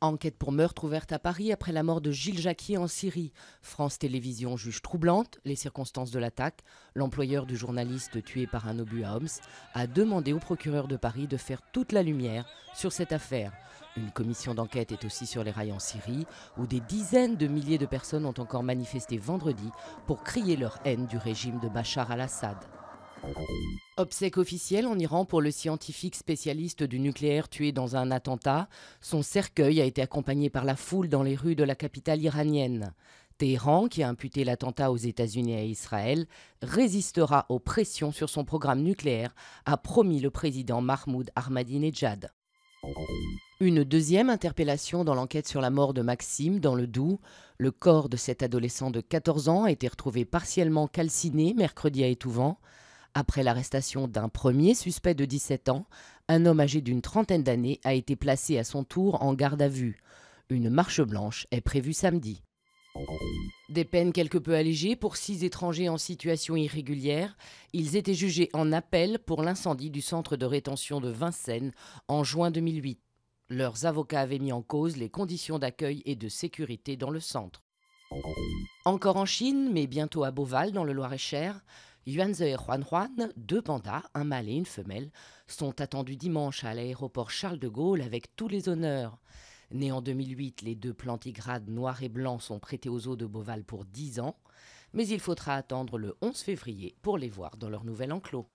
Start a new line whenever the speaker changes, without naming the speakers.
Enquête pour meurtre ouverte à Paris après la mort de Gilles Jacquier en Syrie. France Télévisions juge troublante les circonstances de l'attaque. L'employeur du journaliste tué par un obus à Homs a demandé au procureur de Paris de faire toute la lumière sur cette affaire. Une commission d'enquête est aussi sur les rails en Syrie, où des dizaines de milliers de personnes ont encore manifesté vendredi pour crier leur haine du régime de Bachar al-Assad. Obsèques officielles en Iran pour le scientifique spécialiste du nucléaire tué dans un attentat. Son cercueil a été accompagné par la foule dans les rues de la capitale iranienne. Téhéran, qui a imputé l'attentat aux États-Unis et à Israël, résistera aux pressions sur son programme nucléaire, a promis le président Mahmoud Ahmadinejad. Une deuxième interpellation dans l'enquête sur la mort de Maxime dans le Doubs. Le corps de cet adolescent de 14 ans a été retrouvé partiellement calciné mercredi à Étouvent. Après l'arrestation d'un premier suspect de 17 ans, un homme âgé d'une trentaine d'années a été placé à son tour en garde à vue. Une marche blanche est prévue samedi. Des peines quelque peu allégées pour 6 étrangers en situation irrégulière. Ils étaient jugés en appel pour l'incendie du centre de rétention de Vincennes en juin 2008. Leurs avocats avaient mis en cause les conditions d'accueil et de sécurité dans le centre. Encore en Chine, mais bientôt à Beauval, dans le Loir-et-Cher, Yuanze et Juan, deux pandas, un mâle et une femelle, sont attendus dimanche à l'aéroport Charles de Gaulle avec tous les honneurs. Nés en 2008, les deux plantigrades noirs et blancs sont prêtés aux eaux de Beauval pour 10 ans, mais il faudra attendre le 11 février pour les voir dans leur nouvel enclos.